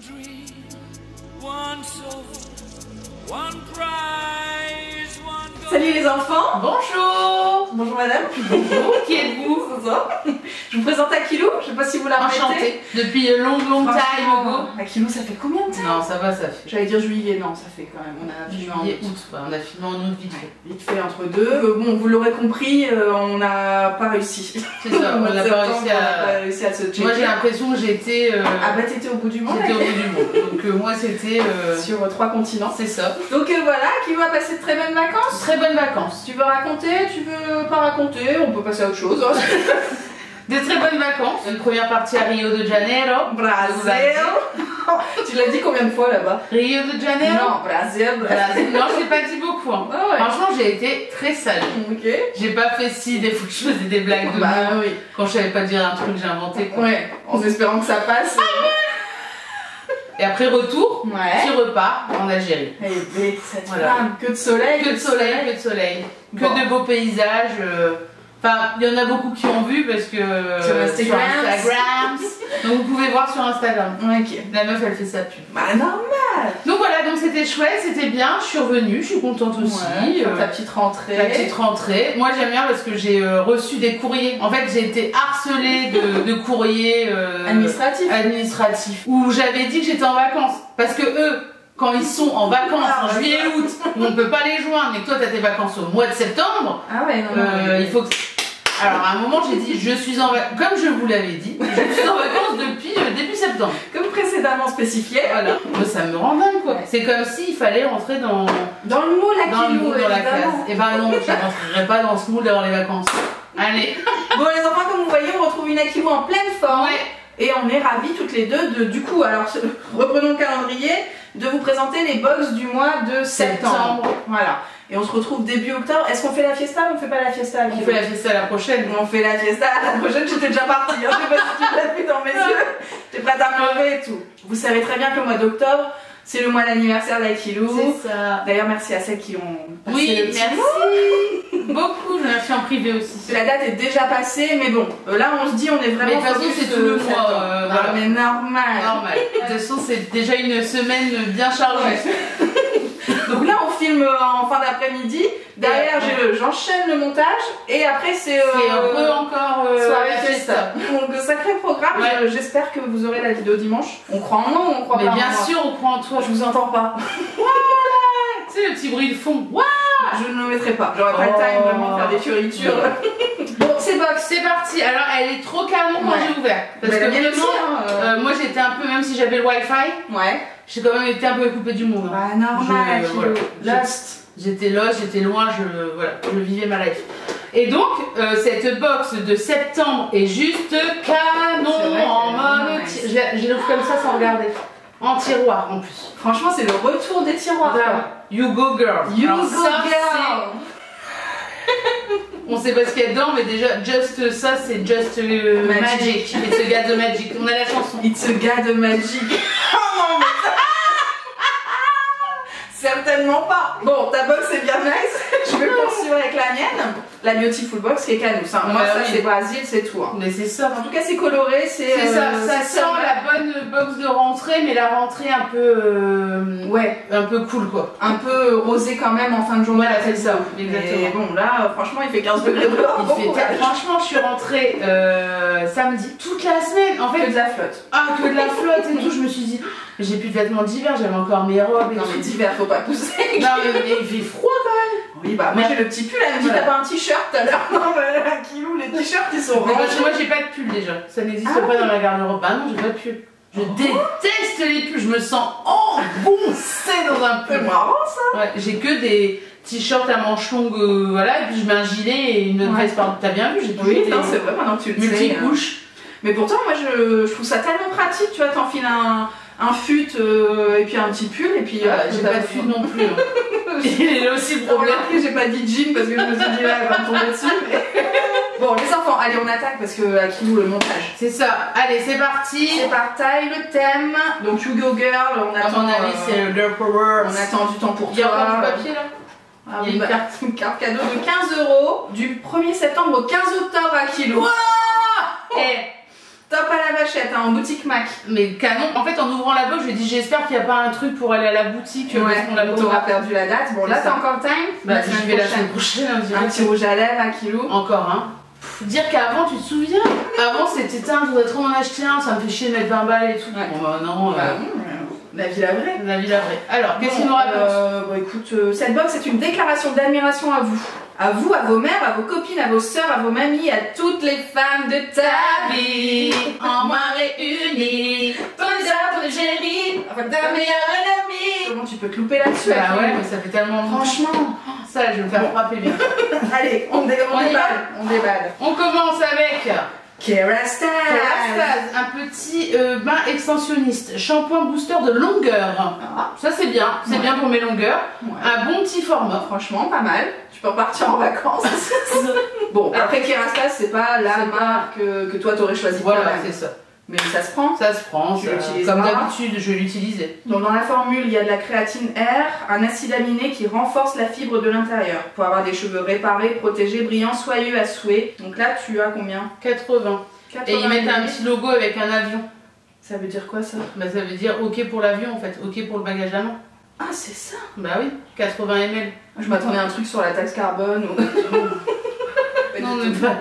dream, one soul, one prize, one goal. Salut les enfants. Bonjour. Bonjour madame. Bonjour, qui êtes-vous? Bonjour. Je vous présente Akilou, je sais pas si vous la remettez. Enchantée. Depuis long time ago. Akilou, ça fait combien de temps? Non, ça va, ça fait. J'allais dire juillet, non, ça fait quand même. On a filmé en Juillet, août. août. On a filmé en août vite fait. Vite fait entre deux. Bon, vous l'aurez compris, on n'a pas réussi. C'est ça, on n'a pas réussi à se checker. Moi j'ai l'impression que j'étais. Ah bah t'étais au bout du monde. J'étais au bout du monde. Donc moi c'était. Sur 3 continents. C'est ça. Donc voilà, Akilou a passé de très bonnes vacances. Très bonnes vacances. Tu veux raconter? Tu veux pas raconter? On peut passer à autre chose. Hein. De très bonnes vacances. Une première partie à Rio de Janeiro. Brésil. Tu l'as dit combien de fois là-bas? Rio de Janeiro. Non, Brésil. Non, je l'ai pas dit beaucoup. Hein. Ah ouais. Franchement, j'ai été très sage. Ok. J'ai pas fait si des fois que je faisais des blagues de Bah mots. oui. Quand je savais pas dire un truc, j'ai inventé. Quoi. Ouais, en espérant que ça passe. Et après retour, Ouais. petit repas en Algérie. Eh ben, cette Voilà. femme, que de soleil. Que de soleil, que de soleil. Bon. Que de beaux paysages. Enfin, il y en a beaucoup qui ont vu parce que Sur Instagram. Donc vous pouvez voir sur Instagram. Ok. La meuf elle fait sa pub. Bah normal. Donc voilà, donc c'était chouette, c'était bien. Je suis revenue, je suis contente aussi. Ouais, pour ta petite rentrée. La petite rentrée. Moi j'aime bien parce que j'ai reçu des courriers. En fait j'ai été harcelée de courriers administratifs où j'avais dit que j'étais en vacances. Parce que eux, quand ils sont en vacances en juillet et août, où on peut pas les joindre, mais que toi t'as tes vacances au mois de septembre, Ah ouais, non, non. il faut que... Alors à un moment j'ai dit je suis en vacances, comme je vous l'avais dit, je suis en vacances depuis début septembre. Comme précédemment spécifié. Voilà. Moi, ça me rend dingue quoi. C'est comme s'il fallait rentrer dans le moule, le Akilou, moule, dans la évidemment. case. Et ben non, je ne rentrerai pas dans ce moule avant les vacances. Allez. Bon les enfants, comme vous voyez, on retrouve une Akilou en pleine forme. Ouais. Et on est ravis toutes les deux de, du coup, alors reprenons le calendrier, de vous présenter les box du mois de septembre. Voilà. Et on se retrouve début octobre. Est-ce qu'on fait la fiesta ou on fait pas la fiesta? On fait la fiesta la prochaine. On fait la fiesta la prochaine, j'étais déjà partie. Hein. Je sais pas si tu l'as vu dans mes yeux. T'es prête à me lever et tout. Vous savez très bien que le mois d'octobre, c'est le mois d'anniversaire d'Akilou. C'est ça. D'ailleurs, merci à celles qui ont passé Oui, le petit merci. mot. Beaucoup, je remercie en privé aussi. La date est déjà passée, mais bon, là on se dit on est vraiment. Mais de toute façon, focus, c'est tout le mois. septembre. Non, Voilà. mais normal. Normal. De toute façon, c'est déjà une semaine bien chargée. Donc là on filme en fin d'après-midi. Derrière j'enchaîne le montage et après c'est un peu encore soirée la fiesta. Donc sacré programme. Ouais. J'espère que vous aurez la vidéo dimanche. On croit en moi ou on croit Mais pas en bien moi? sûr, on croit en toi. Je vous entends pas. Tu sais, le petit bruit de fond. Je ne le mettrai pas. J'aurais pas le time vraiment de faire des fioritures. Bon, c'est box. C'est parti. Alors, elle est trop canon quand Ouais. j'ai ouvert. Parce Mais que la mienne vraiment, aussi, hein, moi j'étais un peu, même si j'avais le Wi-Fi, Ouais. j'ai quand même été un peu coupée du monde. hein. Bah normal. Voilà. Lost. J'étais là, j'étais loin, je vivais ma life. Et donc, cette box de septembre est juste canon C'est vrai en qu'elle est mode. vraiment nice. Je l'ouvre comme ça sans regarder. En tiroir en plus. Franchement, c'est le retour des tiroirs. Voilà. You go girl. You Alors go ça, girl. on sait pas ce qu'il y a dedans, mais déjà, just ça, c'est just magic. It's a got the magic. On a la chanson. It's a gars de magique. Oh non, mais ça... Certainement pas. Bon, ta box est bien nice. Je vais poursuivre avec la mienne. La Beautiful Box qui est Canous. Hein. Moi, Bah ça, oui. c'est Brésil, c'est tout. Hein. Mais c'est ça. En tout cas, c'est coloré, c'est Ça c'est sent la bonne box de rentrée, mais la rentrée un peu. Ouais, Un peu cool quoi. un peu rosé quand même en fin de journée. Voilà, c'est ça. Exactement. Exactement. Bon, là, franchement, il fait 15 degrés dehors. Bon courage. Franchement, je suis rentrée samedi toute la semaine. En Que fait, de la flotte. que de la flotte et tout. Je me suis dit, j'ai plus de vêtements d'hiver, j'avais encore mes robes et Non, tout. mais d'hiver, faut pas pousser. Non, mais il fait froid quand même. Oui, bah, moi, j'ai le petit pull. Elle me dit, Voilà. t'as pas un t-shirt tout à l'heure? Non, mais Akilou, les t-shirts, ils sont Mais parce que rangés. moi, j'ai pas de pull déjà. Ça n'existe Ah pas dans ma garde-robe. Bah non, j'ai pas de pull. Je déteste les pulls. Je me sens engoncée dans un C'est pull. marrant, ça. Ouais, j'ai que des t-shirts à manches longues, voilà, et puis je mets un gilet et une autre Ouais. veste par. T'as bien vu, j'ai toujours Oui, été non, c'est vrai, maintenant que tu le sais. multicouche. Mais pourtant, moi, je trouve ça tellement pratique, tu vois, t'enfiles un fut et puis un petit pull, et puis... J'ai pas de fut non plus. Hein. Il est aussi le Pour problème. remarquer, j'ai pas dit jean parce que je me suis dit, là, elle va me tomber dessus. mais- Bon, les enfants, allez, on attaque parce que Akilou, le montage. C'est ça. Allez, c'est parti. C'est par taille, le thème. Donc, You Go Girl, on À attend... mon avis, c'est le Girl Power. On attend du temps pour Il y a toi. encore du papier là. Ah, Il y a oui, une une carte cadeau de 15 € du 1er septembre au 15 octobre à Akilou. Et Top à la vachette, hein, en boutique Mac. Mais canon. En fait, en ouvrant la box, je lui ai dit j'espère qu'il n'y a pas un truc pour aller à la boutique. Ouais, on t'aura perdu la date. Bon, là, t'as encore time. Bah, je vais la semaine prochaine. Un petit rouge à lèvres, 1 kilo. Encore un. Dire qu'avant, tu te souviens? Avant, c'était je voudrais trop en acheter un, ça me fait chier de mettre 20 balles et tout. Ouais. Bon, bah non. La vie la vraie. La vie la vraie. Alors, qu'est-ce qu'il nous raconte? Bon, écoute, cette box est une déclaration d'admiration à vous. À vous, à vos mères, à vos copines, à vos sœurs, à vos mamies, à toutes les femmes de ta vie. En moi réunis, Ton les ton égérie, enfin ta meilleure ennemie. Comment tu peux te louper là-dessus? Bah ouais, mais ça fait tellement longtemps. Franchement, ça, je vais me faire frapper bien. allez, on déballe. On commence avec Kerastase. un petit bain extensionniste, shampoing booster de longueur. Ah. Ça c'est bien, c'est bien pour mes longueurs. Ouais. Un bon petit format. Franchement, pas mal. Tu peux repartir en vacances. Bon, après Kerastase, c'est pas la marque que toi t'aurais choisi. Voilà, c'est ça. Mais ça se prend. Ça se prend, Tu ça, l'utiliseras. comme d'habitude, je l'utilisais. Donc dans la formule, il y a de la créatine R, un acide aminé qui renforce la fibre de l'intérieur pour avoir des cheveux réparés, protégés, brillants, soyeux à souhait. Donc là, tu as combien? 80. 80 Et ils mettent un ml. petit logo avec un avion. Ça veut dire quoi ça? Bah ça veut dire ok pour l'avion en fait, ok pour le bagage à main. Ah, c'est ça. Bah oui, 80 ml. Je m'attendais à un truc sur la taxe carbone ou... Non,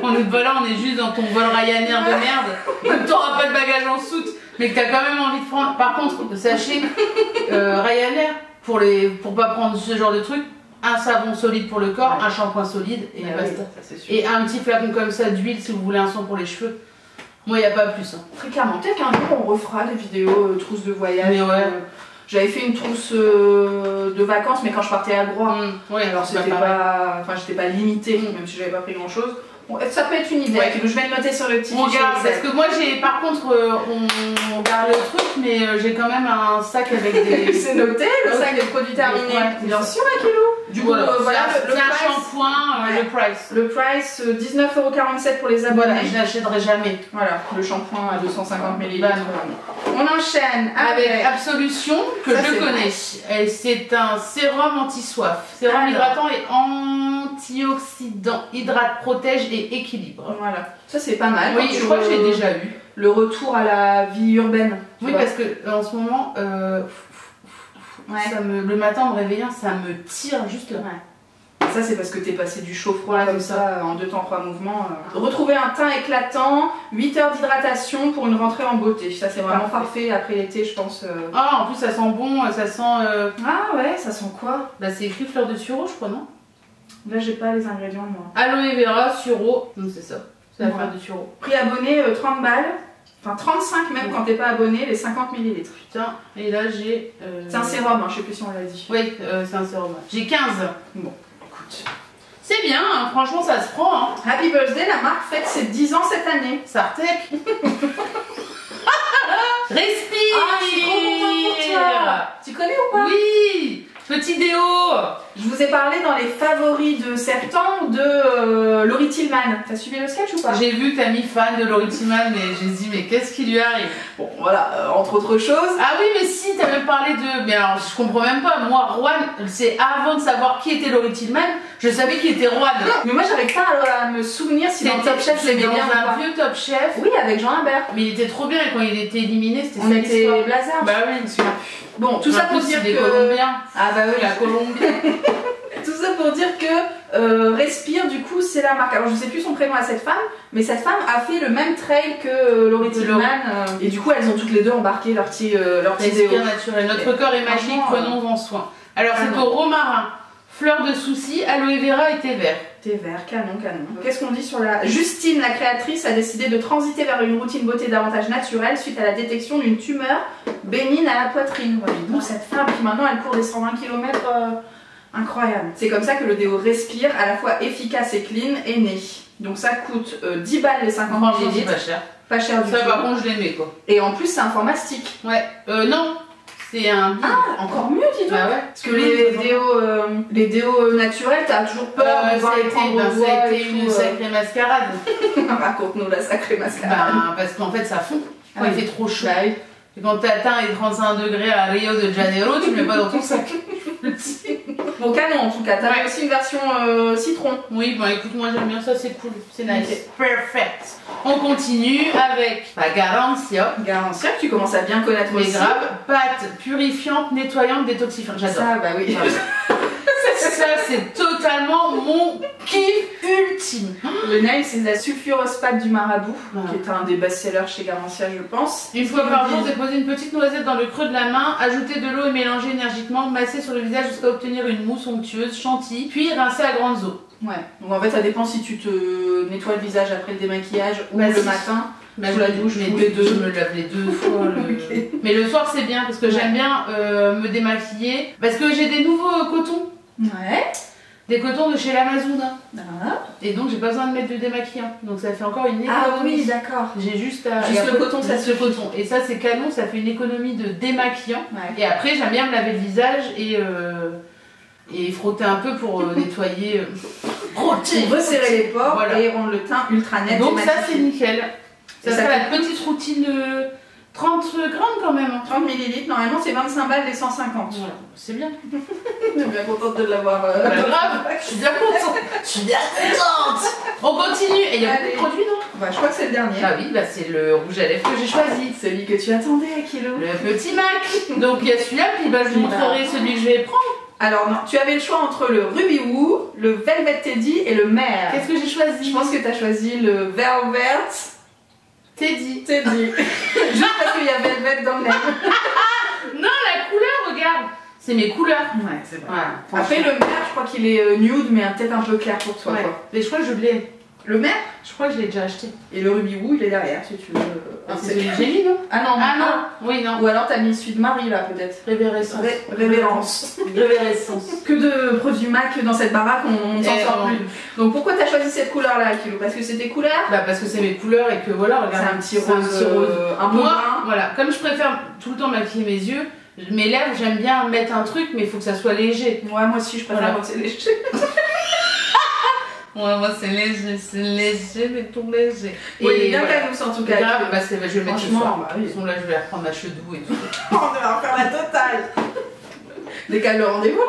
on n'est pas là, on est juste dans ton vol Ryanair de merde. T'auras pas de bagage en soute, mais que t'as quand même envie de prendre. Par contre, sachez, Ryanair, pour pas prendre ce genre de truc, un savon solide pour le corps, Ouais. un shampoing solide et Ah basta. oui, ça, c'est sûr. Et un petit flacon comme ça d'huile si vous voulez un soin pour les cheveux. Moi, y a pas plus. Hein. Très clairement, peut-être qu'un jour on refera des vidéos trousses de voyage. Mais ouais. J'avais fait une trousse de vacances, mais quand je partais à Groix. Ouais, Alors c'est c'était pas pareil. pas, enfin j'étais pas limitée, même si j'avais pas pris grand chose. Bon, ça peut être une idée. Ouais. Je vais le noter sur le petit On fichier garde, Excel. parce que moi j'ai, par contre, on garde le truc, mais j'ai quand même un sac avec des. C'est noté, le Ok. sac de produits terminés. Ouais, Bien sûr, 1 kilo. Du coup, Voilà, voilà c'est un price. shampoing, Ouais. le price. Le price, 19,47 € pour les Voilà, abonnés. je l'achèterai jamais. Voilà, le shampoing à 250 ml. Bah On enchaîne Avec avec... Absolution, que Ça, je c'est connais. Et c'est un sérum anti-soif. Sérum Alors. hydratant et antioxydant. Hydrate, protège et équilibre. Voilà, ça c'est pas mal. Oui, Quand je tu crois que j'ai re- déjà eu. Le retour à la vie urbaine. tu Oui, vois. parce que en ce moment, Ouais. le matin en me réveillant, ça me tire juste là. Ouais. Ça c'est parce que t'es passé du chaud-froid Ouais, comme c'est ça en 2 temps 3 mouvements. Retrouver un teint éclatant, 8 heures d'hydratation pour une rentrée en beauté. Ça c'est vraiment parfait après l'été je pense. Ah, en plus ça sent bon, ça sent. Ah ouais, ça sent quoi? Bah, c'est écrit fleur de sureau, je crois, non? Là j'ai pas les ingrédients moi. Aloe vera, sureau. Non, c'est ça. C'est la Ouais. fleur de sureau. Prix abonné 30 balles. Enfin 35 même quand t'es pas abonné, les 50 ml. Putain, et là j'ai. C'est un sérum, hein, je sais plus si on l'a dit. Oui, c'est un sérum. J'ai 15. Bon, écoute. C'est bien, hein, franchement ça se prend. Hein. Happy birthday, la marque fête ses 10 ans cette année. Sartec. Respire. Ah, je suis trop contente pour toi. Tu connais ou pas? Oui. Petit déo. Je vous ai parlé dans les favoris de septembre de Laurie Tillman. T'as suivi le sketch ou pas? J'ai vu que t'as mis fan de Laurie Tillman, mais j'ai dit mais qu'est-ce qui lui arrive? Bon, voilà, entre autres choses. Ah oui, mais si, t'as même parlé de. Mais alors, je comprends même pas. Moi, Juan, c'est avant de savoir qui était Laurie Tillman, je savais qui était Juan. Mais moi, j'arrive pas à me souvenir si dans Top Chef, je l'aimais dans bien ou un pas. vieux Top Chef. Oui, avec Jean Imbert. Mais il était trop bien et quand il était éliminé, c'était On ça était l'histoire. blasés. Bah oui, je me souviens. Bon, tout ça pour dire des que... Colombiens. Ah bah oui, La Colombie. Tout ça pour dire que Respire, du coup, c'est la marque. Alors, je sais plus son prénom à cette femme, mais cette femme a fait le même trail que Laurie Tillman. Et du coup, elles ont toutes les deux embarqué leur petit déo. Respire naturel. Notre corps est magique, Franchement, prenons-en soin. Alors, c'est canon. au romarin, fleur de souci, aloe vera et thé vert. Thé vert, canon, canon. Qu'est-ce qu'on dit sur la... Justine, la créatrice, a décidé de transiter vers une routine beauté davantage naturelle suite à la détection d'une tumeur bénigne à la poitrine. Voilà, dis donc, cette femme qui maintenant elle court des 120 km, incroyable. C'est comme ça que le déo Respire, à la fois efficace et clean, est né. Donc ça coûte 10 balles les 50 Franchement, c'est ml. pas cher. Pas cher du Ça, tout. par contre, je l'aimais quoi. Et en plus, c'est un format stick. Ouais. Non, c'est un. Ah, encore mieux, dis donc. Bah ouais. Parce que les déos naturels, t'as toujours peur de voir ça a les été, prendre au ça a doigt été et une tout, sacrée mascarade. Raconte-nous la sacrée mascarade. Parce qu'en fait, ça fond quand Ah il oui. fait trop chaud. Bah oui. Et quand t'atteins les 35 degrés à Rio de Janeiro, tu le mets pas dans ton sac. Bon, Bon, canon en tout cas. T'avais Ouais. aussi une version citron. Oui, bah écoute, moi j'aime bien ça, c'est cool, c'est nice. Ok. Perfect. On continue avec la Garancia. Garantia, que tu commences à bien connaître Mais aussi. grave, pâte purifiante, nettoyante, détoxifiante. J'adore. Ça, bah oui. Ça, c'est totalement mon kiff ultime. Le nail, c'est la sulfureuse pâte du marabout, Voilà. qui est un des best-sellers chez Garantia, je pense. Une fois par jour, déposez une petite noisette dans le creux de la main, ajoutez de l'eau et mélangez énergiquement, massez sur le visage jusqu'à obtenir une mousse onctueuse, chantilly, puis rincez à grandes eaux. Ouais, donc en fait, ça dépend si tu te nettoies le visage après le démaquillage ou Bah, le si. matin. Bah, Sous la douche, les ou deux, les deux. je me lave les deux fois. Ok. Mais le soir, c'est bien parce que j'aime bien me démaquiller. Parce que j'ai des nouveaux cotons. Ouais. Des cotons de chez l'Amazona. Ah, Et donc, j'ai pas besoin de mettre de démaquillant. Donc, ça fait encore une économie. ah oui, d'accord. J'ai juste à. Juste et le après, coton, ça juste le suffit. coton. Et ça, c'est canon, ça fait une économie de démaquillant. Ouais. Et après, j'aime bien me laver le visage et frotter un peu pour nettoyer. Pour resserrer les pores Voilà. et rendre le teint ultra net. Donc, et ça, matifié. c'est nickel. Et Ça ça serait fait- la petite routine de 30 grammes quand même. Hein. 30 ml, normalement c'est 25 balles les 150. Voilà, c'est bien. Je suis bien contente de l'avoir. Bah, grave, je suis bien contente. Je suis bien contente. On continue. Et il y a beaucoup Allez. de produits, non? Bah, je crois que c'est le dernier. Ah oui, bah c'est le rouge à lèvres que j'ai choisi. Celui que tu attendais à kilo. Le petit Mac. Donc il y a celui-là, puis bah, je vous montrerai celui que je vais prendre. Alors non, tu avais le choix entre le Ruby Woo, le Velvet Teddy et le Mare. Qu'est-ce que j'ai choisi? Je pense que tu as choisi le Velvet Teddy. Teddy. Juste parce qu'il y a Velvet dans le même. Non, la couleur, regarde. C'est mes couleurs. Ouais, c'est vrai. Voilà. Après le Mare, je crois qu'il est nude mais peut-être un peu clair pour toi. Ouais. Quoi. Mais je crois que je l'ai. Le Mare Je crois que je l'ai déjà acheté. et le Ruby Woo, il est derrière si tu veux. C'est celui que j'ai mis, non? Ah non, Ah non. Oui, non. Ou alors t'as mis celui de Marie là peut-être. Révérence. Révérence. Révérence. Que de produits MAC dans cette baraque, on ne s'en Eh, sort plus. Donc pourquoi t'as choisi cette couleur là, Kilo? Parce que c'est tes couleurs? Bah parce que c'est mes couleurs et que voilà, C'est regarde. un petit rose, un peu Moi, brun. voilà, comme je préfère tout le temps maquiller mes yeux, mes lèvres, j'aime bien mettre un truc, mais il faut que ça soit léger. Ouais, moi aussi je préfère Voilà. quand c'est léger. Ouais, moi c'est léger, mais tout léger. Oui, il est bien voilà. calme en tout cas. Grave, Kilo. bah, je vais le mettre ce Franchement, soir. bah oui. De toute façon, là, je vais reprendre ma chedou et tout. On va faire la totale. Décale le rendez-vous.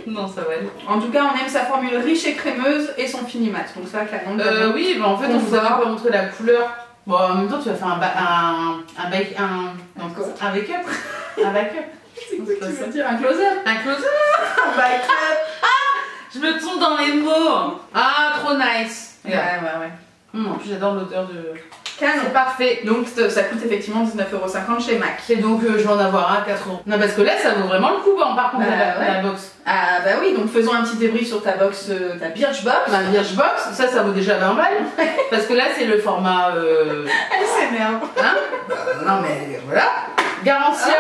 Non, ça va aller. En tout cas, on aime sa formule riche et crémeuse et son fini mat. Donc ça, clairement. Oui, bah en fait, on vous Confort. avait pas montré la couleur. Bon, en même temps, tu vas faire un make-up. Encore. Un make-up. Un make-up. C'est quoi que tu veux dire? Un close-up. Un close-up. Un back-up. Je me trompe dans les mots. Ah, trop nice. Ouais, ouais, ouais. En plus, j'adore l'odeur de. Canon. C'est parfait. Donc ça coûte effectivement 19,50€ chez MAC. Et donc, je vais en avoir un à 4 €. Non, parce que là, ça vaut vraiment le coup, par contre, Bah, la box. Ah bah oui, donc faisons un petit débrief sur ta box, ta Birchbox. Ma Birchbox, ça vaut déjà 20 balles. Parce que là, c'est le format. Elle s'énerve. Hein Non, mais voilà. Garantia.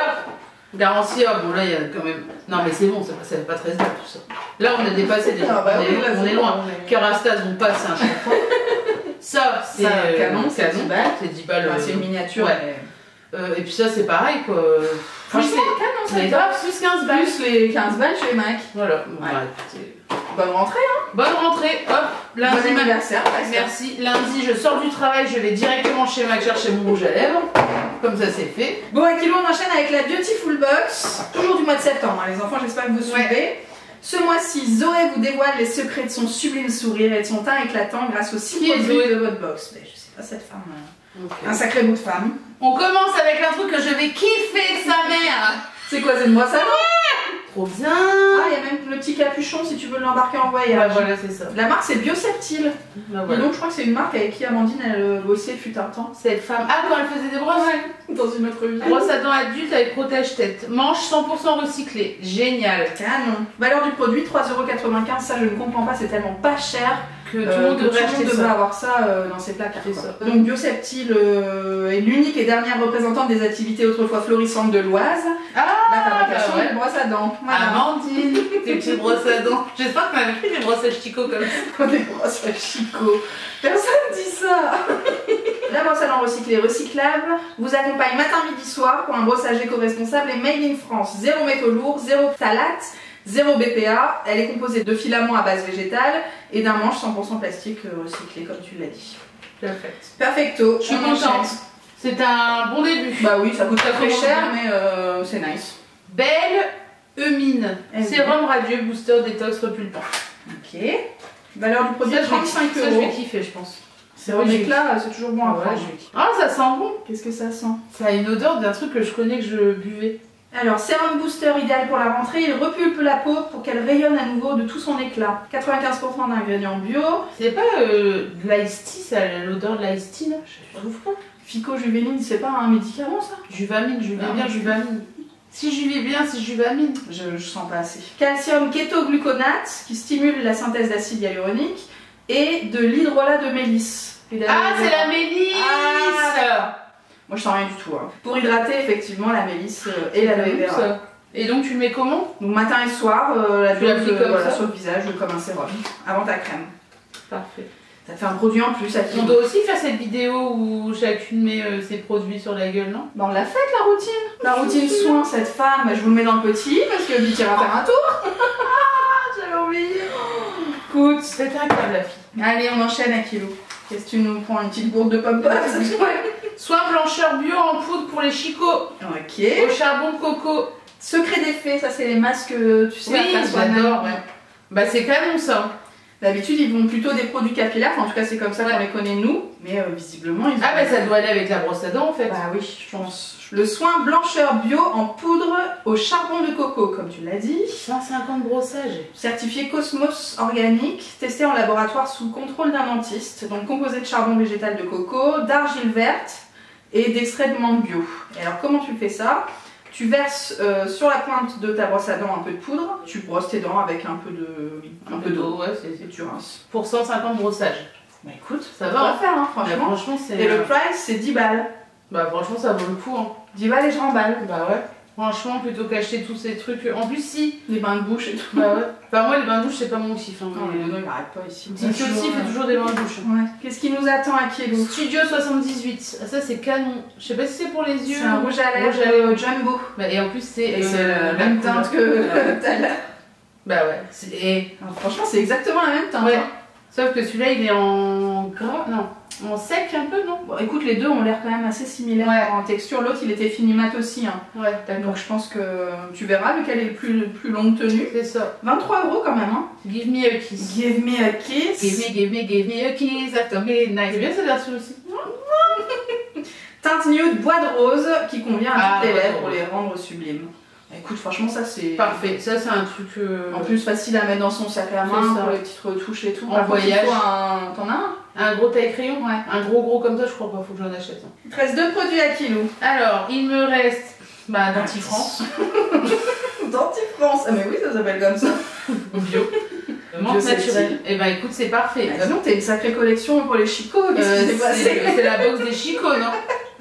Garantia, bon, là, il y a quand même. Non, mais c'est bon, ça fait pas 13 balles tout ça. Là, on a dépassé déjà. Ah bah oui, là, on c'est est bon, loin. on est- Carastas vont passer un chaque fois. Ça, c'est. canon, c'est 10 balles. C'est 10 balles. Enfin, c'est une miniature. Ouais. Et puis ça, c'est pareil, quoi. Franchement, Plus canon, ça les va. grave, plus 15 balles. Plus les 15 balles chez MAC. Voilà. Ouais. Bah, écoutez. Bonne rentrée, hein. Bonne rentrée. Hop, lundi, Bon anniversaire. Merci. Lundi, je sors du travail, je vais directement chez Mac chercher mon rouge à lèvres. Comme ça, c'est fait. Bon, à Kilo, on enchaîne avec la Beautiful Box. Toujours du mois de septembre, hein, les enfants, j'espère que vous suivez. Ce mois-ci, Zoé vous dévoile les secrets de son sublime sourire et de son teint éclatant grâce aux 6 Qui est produits Zoé de votre box. Mais je sais pas, cette femme. Ok. Un sacré bout de femme. On commence avec un truc que je vais kiffer, sa mère. C'est quoi, c'est une brosse à dents? Trop bien. Ah, il y a même le petit capuchon si tu veux l'embarquer en Ouais, voyage. voilà, c'est ça. La marque, c'est Bioseptile. Bah, Et voilà. donc, je crois que c'est une marque avec qui Amandine, elle bossait fut un temps. Cette femme. Ah, quand elle faisait des brosses. Dans une autre vie. Brosse à dents adulte avec protège-tête. Manche 100% recyclée. Génial. Canon. Valeur du produit, 3,95€. Ça, je ne comprends pas, c'est tellement pas cher. Que tout le monde que devrait acheter devrait ça. avoir ça dans ses placards. C'est quoi. ça. Donc Bioseptile est l'unique et dernière représentante des activités autrefois florissantes de l'Oise. Ah, La fabrication bah ouais. des brosses à dents. Voilà. Amandine, tes petites brosses à dents. J'espère que t'avais pris des brosses à chicot comme ça. Des brosses à chicot. Personne dit ça. La brosse à dents recyclée, recyclable, vous accompagne matin, midi, soir pour un brossage éco-responsable et made in France. Zéro métaux lourds, zéro phthalate, zéro BPA. Elle est composée de filaments à base végétale et d'un manche 100% plastique recyclé, comme tu l'as dit. Perfect. Perfecto. Je suis on contente. enchaîne. C'est un bon début. Bah oui, ça coûte pas très commence cher, bien. mais c'est nice. Belle Eumine. Sérum radieux, booster, détox, repulpant. Ok. Valeur du produit, Ça, 35 ça, je euros. vais kiffer, je pense. C'est un éclat, c'est toujours bon à prendre. Ah, ça sent bon. Qu'est-ce que ça sent? Ça a une odeur d'un truc que je connais, que je buvais. Alors, sérum booster idéal pour la rentrée, il repulpe la peau pour qu'elle rayonne à nouveau de tout son éclat. 95% d'ingrédients bio. C'est pas de l'ice tea, ça a l'odeur de l'ice tea, là? Je trouve pas. Phycojuvénine, c'est pas un médicament ça? Juvamine, je vais bien Juvamine. Si je vivais bien, si Juvamine. Je sens pas assez. Calcium kétogluconate qui stimule la synthèse d'acide hyaluronique et de l'hydrolat de mélisse. Ah, c'est la mélisse! Ah, moi je sens rien du tout. Hein. Pour hydrater, effectivement, la mélisse et l'aloe vera. Et donc tu le mets comment? Donc matin et soir, la tu l'appliques comme ça sur le visage comme un sérum, avant ta crème. Parfait. Ça te fait un produit en plus. On doit aussi faire cette vidéo où chacune met ses produits sur la gueule, non? Bah on l'a faite la routine. La routine soin, cette femme, je vous le mets dans le petit parce que Bitty ira faire un tour. J'avais oublié. Écoute, c'est incroyable la fille. Allez, on enchaîne à kilo. Qu'est-ce que tu nous prends? Une petite gourde de pop-up? Soin blancheur bio en poudre pour les chicots. Ok. Au charbon de coco. Secret d'effet, ça c'est les masques, tu sais, oui, j'adore. Ouais. Bah c'est canon ça. D'habitude ils vont plutôt des produits capillaires, enfin, en tout cas c'est comme ça qu'on les connaît nous, mais visiblement ils ont... Ah bah ça doit aller avec la brosse à dents en fait. Bah oui, je pense. Le soin blancheur bio en poudre au charbon de coco, comme tu l'as dit. 150 brossages. Certifié Cosmos organique, testé en laboratoire sous contrôle d'un dentiste, donc composé de charbon végétal de coco, d'argile verte et d'extrait de menthe bio. Et alors comment tu fais ça? Tu verses sur la pointe de ta brosse à dents un peu de poudre, tu brosses tes dents avec un peu d'eau, ouais, c'est tu rinces. Pour 150 brossages. Bah écoute, ça va faire hein, franchement. Bah, franchement et le price c'est 10 balles. Bah franchement ça vaut le coup hein. 10 balles et je remballe. Bah ouais. Franchement, plutôt qu'acheter tous ces trucs. En plus, si. Les bains de bouche et tout. Bah ouais. Enfin, moi, les bains de bouche, c'est pas mon kiff. Hein, non, les deux, ils n'arrêtent pas ici. Titi aussi fait toujours des bains de bouche. Ouais. Qu'est-ce qui nous attend à Kilo? Studio 78. Ça, c'est canon. Je sais pas si c'est pour les yeux. C'est un rouge à lèvres Jumbo. Bah, et en plus, c'est la même teinte que tout à l'heure. Bah ouais. Et... franchement, c'est exactement la même teinte. Ouais. Hein. Sauf que celui-là, il est en gras. Non. En sec un peu, non? Bon, écoute, les deux ont l'air quand même assez similaires en texture. L'autre, il était fini mat aussi. Hein. Ouais, d'accord. Donc je pense que tu verras lequel est le plus longue tenue. C'est ça. 23 € quand même. Hein. Give me a kiss. Give me a kiss. Give me a kiss after midnight. C'est bien cette version aussi. Teinte nude bois de rose qui convient à toutes les lèvres pour les rendre sublimes. Écoute, franchement, ça c'est parfait. Ça, c'est un truc. En plus, facile à mettre dans son sac à main pour les petites retouches et tout. En voyage. T'en as un? Un gros taille-crayon? Ouais. Un gros comme ça, je crois pas, faut que j'en achète. Il te reste 2 produits à kilo. Alors, il me reste. Bah, Dentifrance. Dentifrance. Ah, mais oui, ça s'appelle comme ça. Bio. Menthe naturelle. Et bah, écoute, c'est parfait. Bah, non, t'as une sacrée collection pour les chicots. Qu'est-ce qui s'est passé? C'est la box des chicots, non?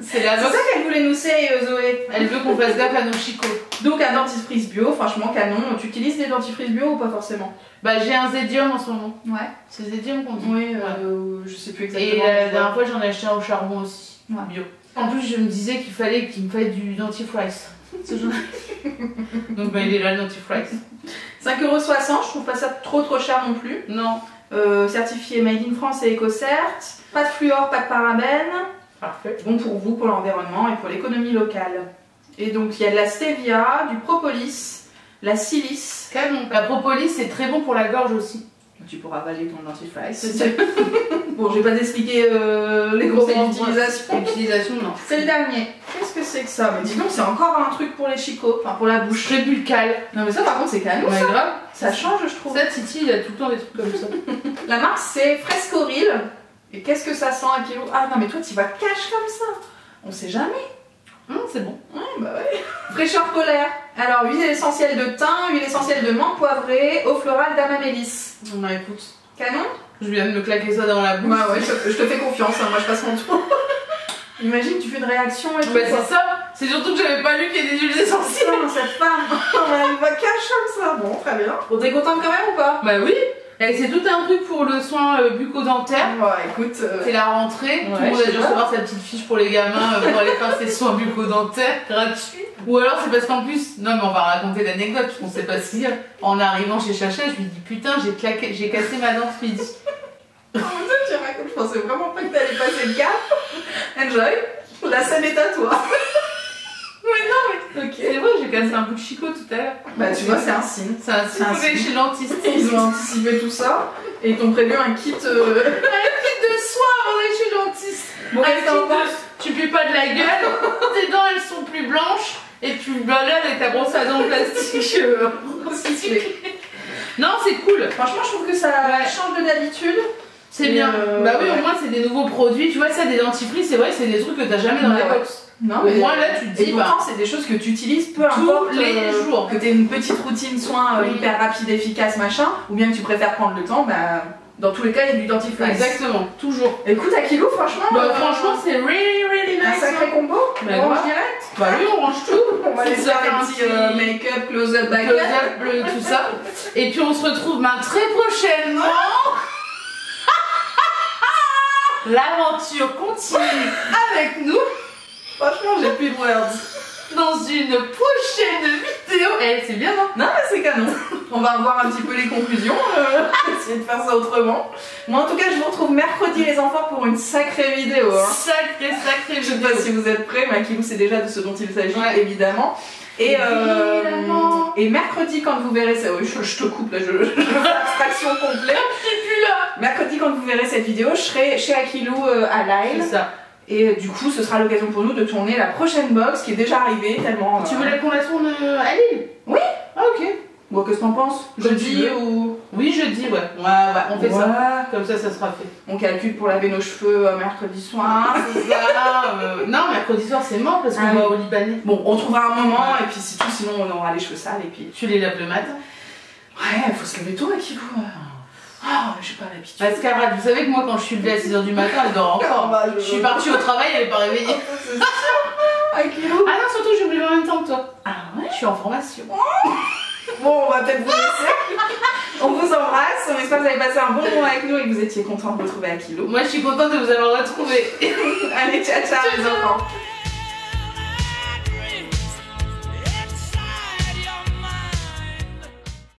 C'est la box. C'est ça qu'elle voulait nous say, Zoé. Elle veut qu'on fasse gaffe à nos chicots. Donc, un dentifrice bio, franchement, canon. Tu utilises des dentifrices bio ou pas forcément? Bah, j'ai un Zedium en ce moment. Ouais. C'est Zedium qu'on dit. Oui, je sais plus exactement. Et la dernière fois, j'en ai acheté un au charbon aussi. Ouais. Bio. En plus, je me disais qu'il fallait qu'il me fasse du dentifrice. Donc, bah, il est là, le dentifrice. 5,60 €, je trouve pas ça trop cher non plus. Non. Certifié Made in France et EcoCert. Pas de fluor, pas de parabènes. Parfait. Bon pour vous, pour l'environnement et pour l'économie locale. Et donc il y a de la stevia, du propolis, la silice. Canon. La propolis, c'est très bon pour la gorge aussi. Tu pourras avaler ton dentifrice. Bon, je vais pas t'expliquer les gros d'utilisation. L'utilisation, non. C'est le dernier. Qu'est-ce que c'est que ça? Mais dis donc, c'est encore un truc pour les chicots, enfin pour la bouche. Trébulcal. Non mais ça par contre c'est canon. Ouais, ça. grave. Ça change, je trouve. Ça, Titi, il a tout le temps des trucs comme ça. La marque c'est Frescoril. Et qu'est-ce que ça sent à kilo? Ah non mais toi tu vas cash comme ça. On sait jamais. C'est bon. Bah ouais. Fraîcheur polaire. Alors huile essentielle de thym, huile essentielle de menthe poivrée, eau florale d'amamélis. Bah écoute. Canon. Je viens de me claquer ça dans la bouche. Bah ouais, je te fais confiance, hein, moi je passe mon tour. Imagine tu fais une réaction et tout. Bah c'est ça. C'est surtout que j'avais pas lu qu'il y ait des huiles essentielles. Non, cette femme, elle va cash comme ça. Bon, très bien. Bon, t'es contente quand même ou pas? Bah oui. Et c'est tout un truc pour le soin bucco-dentaire. Ouais, écoute. C'est la rentrée, tout le monde a dû recevoir sa petite fiche pour les gamins pour aller faire ses soins bucco-dentaires gratuits. Ou alors c'est parce qu'en plus, non mais on va raconter l'anecdote, parce qu'on sait pas si en arrivant chez Chacha, je lui dis putain, j'ai cassé ma dent ce midi. Comment ça tu racontes? Je pensais vraiment pas que t'allais passer le cap. Enjoy. La scène est à toi. Mais non, mais ok. C'est vrai, j'ai cassé un bout de chicot tout à l'heure. Bah tu vois, c'est un signe. C'est un signe. Faut aller chez le dentiste. Ils ont anticipé tout ça et ils t'ont prévu un kit. Un kit de soins avant d'aller chez le dentiste. Bon, tu pues pas de la gueule, tes dents elles sont plus blanches et tu balades avec ta brosse à dents en plastique. Non, c'est cool. Franchement, je trouve que ça change de d'habitude. C'est bien. Bah oui, au moins c'est des nouveaux produits. Tu vois, ça, des dentifrices, c'est vrai, c'est des trucs que t'as jamais dans les box. Non, mais au moins là, tu te dis. Et pourtant, c'est des choses que tu utilises peu importe les jours. Que t'aies une petite routine soin hyper rapide, efficace, machin, ou bien que tu préfères prendre le temps, bah. Dans tous les cas, il y a du dentifrice. Exactement, toujours. Écoute, Akilou, franchement. Franchement, c'est really nice. Un sacré combo. Bah, on range direct. Bah oui, on range tout. On va aller faire un petit make-up, close-up, back-up. Close-up, tout ça. Et puis on se retrouve très prochainement. L'aventure continue avec nous. Franchement, j'ai plus de words. Dans une prochaine vidéo. C'est bien, non? Non, mais c'est canon. On va revoir un petit peu les conclusions. Essayer de faire ça autrement. Moi, en tout cas, je vous retrouve mercredi, les enfants, pour une sacrée vidéo. Hein. Sacrée vidéo. Je sais pas si vous êtes prêts, mais Akilou, c'est déjà de ce dont il s'agit, évidemment. Et mercredi, quand vous verrez ça, oui, je te coupe là, je fais abstraction complète. Je suis plus là. Mercredi, quand vous verrez cette vidéo, je serai chez Akilou à Lyle. C'est ça. Et du coup, ce sera l'occasion pour nous de tourner la prochaine box qui est déjà arrivée tellement. Tu voulais qu'on la tourne à Lille? Oui. Ah, ok. Bon, qu'est-ce que t'en penses? Jeudi ou. Oui, jeudi, ouais. Ouais, on fait ça. Comme ça sera fait. On calcule pour laver nos cheveux mercredi soir. C'est ça. Non, mercredi soir, c'est mort parce qu'on va au Libanais. Bon, on trouvera un moment et puis c'est tout, sinon on aura les cheveux sales et puis. Tu les laves le matin? Ouais, faut se lever tôt, Akilou. Ah, j'ai pas l'habitude. Mascarade, vous savez que moi quand je suis levée à 6h du matin, elle dort encore. Je suis partie au travail, elle est pas réveillée. Akilou. Ah non, surtout j'ai oublié en même temps que toi. Ah ouais? Je suis en formation. Bon, on va peut-être vous laisser. On vous embrasse, on espère que vous avez passé un bon moment avec nous et que vous étiez contents de retrouver Akilou. Moi je suis contente de vous avoir retrouvé. Allez, ciao ciao les enfants.